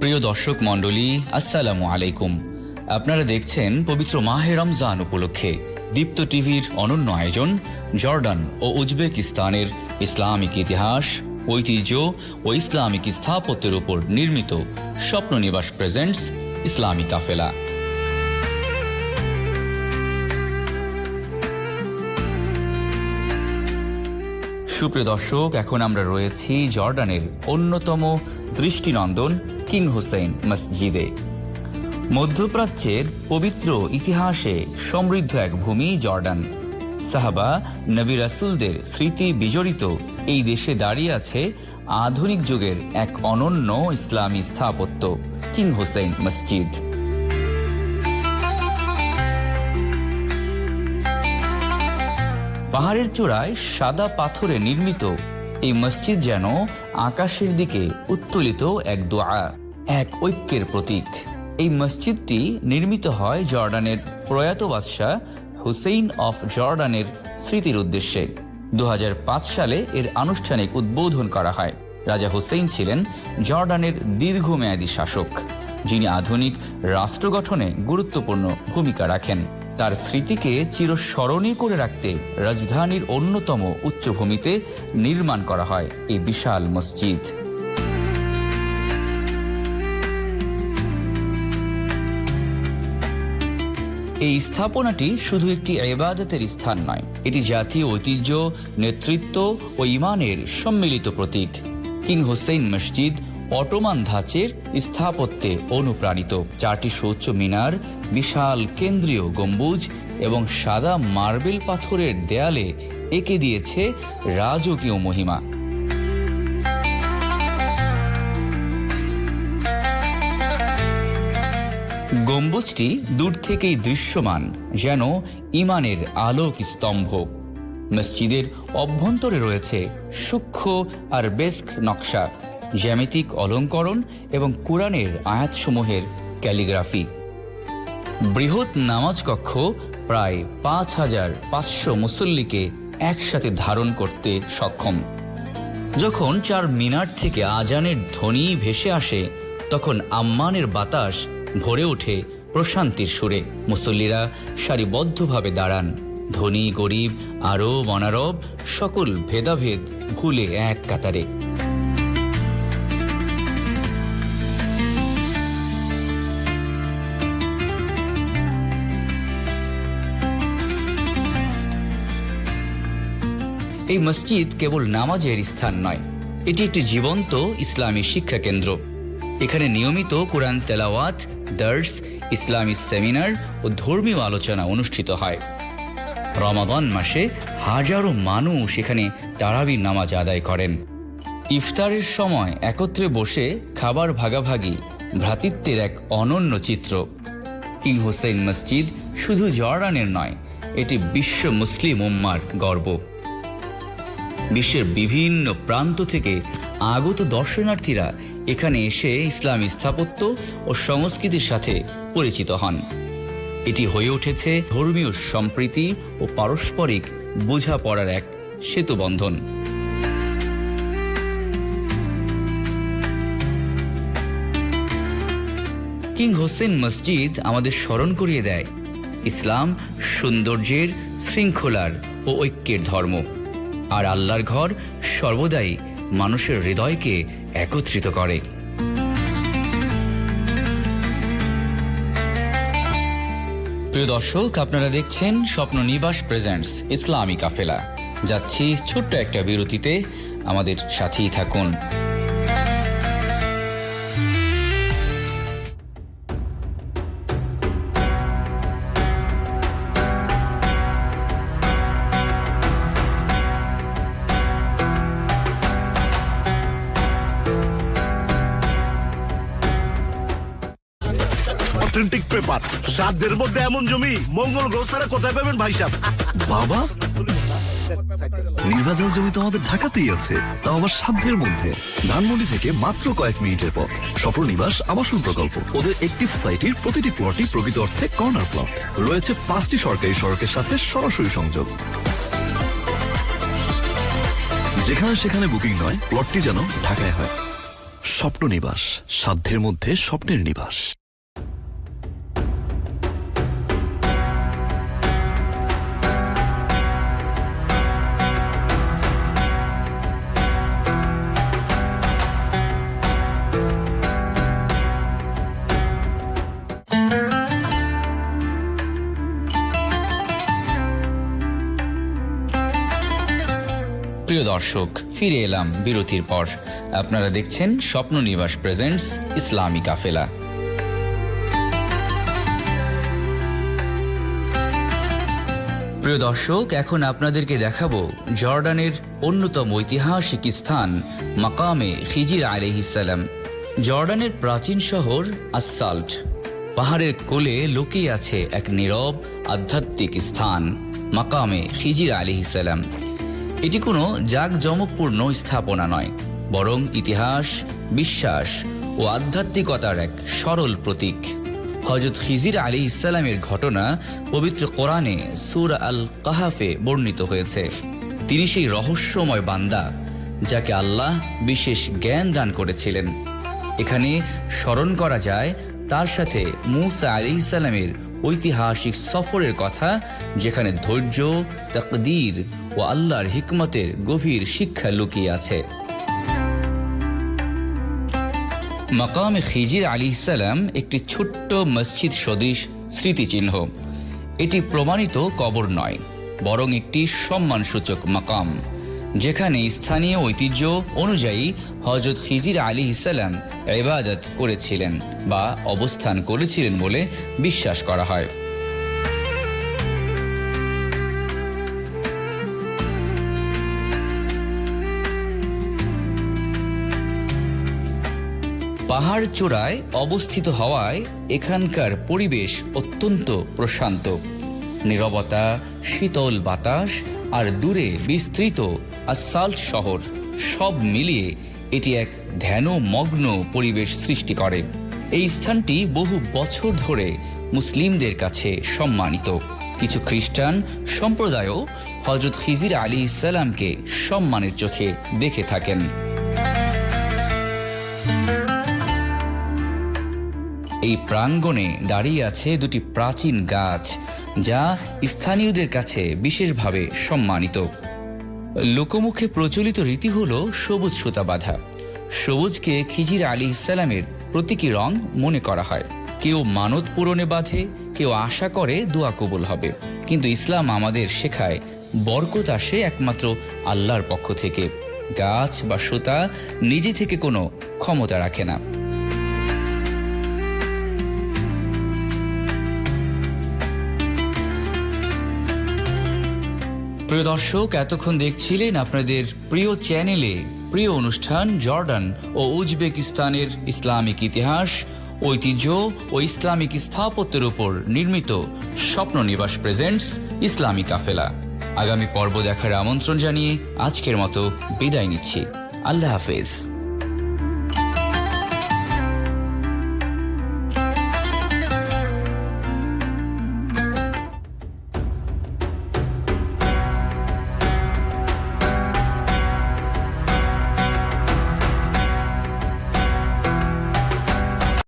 প্রিয় দর্শক মণ্ডলী, আসসালামু আলাইকুম। আপনারা দেখছেন পবিত্র মাহে রমজান উপলক্ষে দীপ্ত টিভির অনন্য আয়োজন জর্ডান ও উজবেকিস্তানের ইসলামিক ইতিহাস, ঐতিহ্য ও ইসলামিক স্থাপত্যের উপর নির্মিত স্বপ্ননিবাস প্রেজেন্টস ইসলামী কাফেলা। সুপ্রিয় দর্শক, এখন আমরা রয়েছি জর্ডানের অন্যতম দৃষ্টিনন্দন কিং হুসেইন মসজিদে। মধ্যপ্রাচ্যের পবিত্র ইতিহাসে সমৃদ্ধ এক ভূমি জর্ডান। সাহাবা নবী রাসূলদের স্মৃতি বিজড়িত এই দেশে দাঁড়িয়ে আছে আধুনিক যুগের এক অনন্য ইসলামী স্থাপত্য কিং হুসেইন মসজিদ। পাহাড়ের চূড়ায় সাদা পাথরে নির্মিত এই মসজিদ যেন আকাশের দিকে উত্তোলিত এক দোয়া, এক ঐক্যের প্রতীক। এই মসজিদটি নির্মিত হয় জর্ডানের প্রয়াত বাদশাহ হুসেইন অফ জর্ডানের স্মৃতির উদ্দেশ্যে। 2005 সালে এর আনুষ্ঠানিক উদ্বোধন করা হয়। রাজা হুসেইন ছিলেন জর্ডানের দীর্ঘমেয়াদী শাসক, যিনি আধুনিক রাষ্ট্র গঠনে গুরুত্বপূর্ণ ভূমিকা রাখেন। তার স্মৃতিকে চিরস্মরণীয় করে রাখতে রাজধানীর অন্যতম উচ্চভূমিতে নির্মাণ করা হয় এই বিশাল মসজিদ। এই স্থাপনাটি শুধু একটি ইবাদতের স্থান নয়, এটি জাতীয় ঐতিহ্য, নেতৃত্ব ও ঈমানের সম্মিলিত প্রতীক। কিং হুসেইন মসজিদ অটোমান ধাঁচের স্থাপত্যে অনুপ্রাণিত। 4টি সুউচ্চ মিনার, বিশাল কেন্দ্রীয় গম্বুজ এবং সাদা মার্বেল পাথরের দেয়ালে এঁকে দিয়েছে রাজকীয় মহিমা। গম্বুজটি দূর থেকেই দৃশ্যমান, যেন ঈমানের আলোক স্তম্ভ। মসজিদের অভ্যন্তরে রয়েছে সূক্ষ্ম আর বেস্ক নকশা, জ্যামিতিক অলঙ্করণ এবং কুরআনের আয়াতসমূহের ক্যালিগ্রাফি। বৃহৎ নামাজ কক্ষ প্রায় 5500 মুসল্লিকে একসাথে ধারণ করতে সক্ষম। যখন 4 মিনার থেকে আজানের ধ্বনি ভেসে আসে, তখন আম্মানের বাতাস ভরে ওঠে প্রশান্তির সুরে। মুসল্লিরা সারিবদ্ধভাবে দাঁড়ান, ধনী গরিব আরব অনারব সকল ভেদাভেদ ভুলে এক কাতারে। এই মসজিদ কেবল নামাজের স্থান নয়, এটি একটি জীবন্ত ইসলামী শিক্ষা কেন্দ্র। এখানে নিয়মিত কোরআন তেলাওয়াত, দর্স, ইসলামী সেমিনার ও ধর্মীয় আলোচনা অনুষ্ঠিত হয়। রমাদান মাসে হাজারো মানুষ এখানে তারাবির নামাজ আদায় করেন। ইফতারের সময় একত্রে বসে খাবার ভাগাভাগি ভ্রাতৃত্বের এক অনন্য চিত্র। কিং হুসেইন মসজিদ শুধু জর্ডানের নয়, এটি বিশ্ব মুসলিম উম্মার গর্ব। বিশ্বের বিভিন্ন প্রান্ত থেকে আগত দর্শনার্থীরা এখানে এসে ইসলামী স্থাপত্য ও সংস্কৃতির সাথে পরিচিত হন। এটি হয়ে উঠেছে ধর্মীয় সম্প্রীতি ও পারস্পরিক বোঝাপড়ার এক সেতুবন্ধন। কিং হুসেইন মসজিদ আমাদের স্মরণ করিয়ে দেয়, ইসলাম সৌন্দর্যের, শৃঙ্খলার ও ঐক্যের ধর্ম, আর আল্লাহর ঘর সর্বদাই মানুষের হৃদয়কে একত্রিত করে। প্রিয় দর্শক, আপনারা দেখছেন স্বপ্ননিবাস প্রেজেন্টস ইসলামী কাফেলা। যাচ্ছি ছোট্ট একটা বিরতিতে, আমাদের সাথেই থাকুন। অথেন্টিক পেপার, সাধ্যের মধ্যে এমন জমি মঙ্গল গ্রোসারে কোথায় পাবেন ভাই সাহেব? বাবা, নির্বাচন জমি তো আমাদের ঢাকাতেই আছে, তাও আবার সাধ্যের মধ্যে। ধানমন্ডি থেকে মাত্র কয়েক মিনিটের পথ। স্বপ্ননিবাস আবাসন প্রকল্প। ওদের একটি সোসাইটির প্রতিটি প্লটই প্রকৃত অর্থে কর্নার প্লট। রয়েছে 5টি সরকারি সড়কের সাথে সরাসরি সংযোগ। যেখানে সেখানে বুকিং নয়, প্লটটি যেন ঢাকায় হয়। স্বপ্ন নিবাস, সাধ্যের মধ্যে স্বপ্নের নিবাস। প্রিয় দর্শক, ফিরে এলাম বিরতির পর। আপনারা দেখছেন স্বপ্ন নিবাস প্রেজেন্টস ইসলামী কাফেলা। প্রিয় দর্শক, এখন আপনাদেরকে দেখাবো জর্ডানের অন্যতম ঐতিহাসিক স্থান মাকামে খিজির আলাইহিসসালাম। জর্ডানের প্রাচীন শহর আসসাল্ট পাহাড়ের কোলে লুকিয়ে আছে এক নীরব আধ্যাত্মিক স্থান, মাকামে খিজির আলাইহিসসালাম। এটি কোনো জাঁকজমকপূর্ণ স্থাপনা নয়, বরং ইতিহাস, বিশ্বাস ও আধ্যাত্মিকতার এক সরল প্রতীক। হযরত খিজির আলাইহিসসালামের ঘটনা পবিত্র কোরআনে সূরা আল কাহাফে বর্ণিত হয়েছে। তিনি সেই রহস্যময় বান্দা যাকে আল্লাহ বিশেষ জ্ঞান দান করেছিলেন। এখানে স্মরণ করা যায় তার সাথে মূসা আলাইহিসসালামের ঐতিহাসিক সফরের কথা, যেখানে ধৈর্য, তাকদীর ও আল্লাহর হিকমতের গভীর শিক্ষা লুকিয়ে আছে। মাকামে খিজির আলাইহিসসালাম একটি ছোট্ট মসজিদ সদৃশ স্মৃতিচিহ্ন। এটি প্রমাণিত কবর নয়, বরং একটি সম্মানসূচক মাকাম, যেখানে স্থানীয় ঐতিহ্য অনুযায়ী হযরত খিজির আলাইহিসসালাম ইবাদত করেছিলেন বা অবস্থান করেছিলেন বলে বিশ্বাস করা হয়। পাহাড় চূড়ায় অবস্থিত হওয়ায় এখানকার পরিবেশ অত্যন্ত প্রশান্ত। নীরবতা, শীতল বাতাস আর দূরে বিস্তৃত আসসাল্ট শহর সব মিলিয়ে এটি এক ধ্যানমগ্ন পরিবেশ সৃষ্টি করে। এই স্থানটি বহু বছর ধরে মুসলিমদের কাছে সম্মানিত। কিছু খ্রিস্টান সম্প্রদায়ও হযরত খিজির আলাইহিসসালামকে সম্মানের চোখে দেখে থাকেন। এই প্রাঙ্গণে দাঁড়িয়ে আছে দুটি প্রাচীন গাছ, যা স্থানীয়দের কাছে বিশেষভাবে সম্মানিত। লোকমুখে প্রচলিত রীতি হলো সবুজ সুতা বাঁধা। সবুজকে খিজির আলাইহিসসালামের প্রতীকী রং মনে করা হয়। কেউ মানত পূরণে বাঁধে, কেউ আশা করে দোয়া কবুল হবে। কিন্তু ইসলাম আমাদের শেখায় বরকত আসে একমাত্র আল্লাহর পক্ষ থেকে। গাছ বা সুতা নিজে থেকে কোনো ক্ষমতা রাখে না। প্রিয় দর্শক, এতক্ষণ দেখছিলেন আপনাদের প্রিয় চ্যানেলে প্রিয় অনুষ্ঠান জর্ডান ও উজবেকিস্তানের ইসলামিক ইতিহাস, ঐতিহ্য ও ইসলামিক স্থাপত্যের উপর নির্মিত স্বপ্ন নিবাস প্রেজেন্টস ইসলামী কাফেলা। আগামী পর্ব দেখার আমন্ত্রণ জানিয়ে আজকের মতো বিদায় নিচ্ছি। আল্লাহ হাফেজ।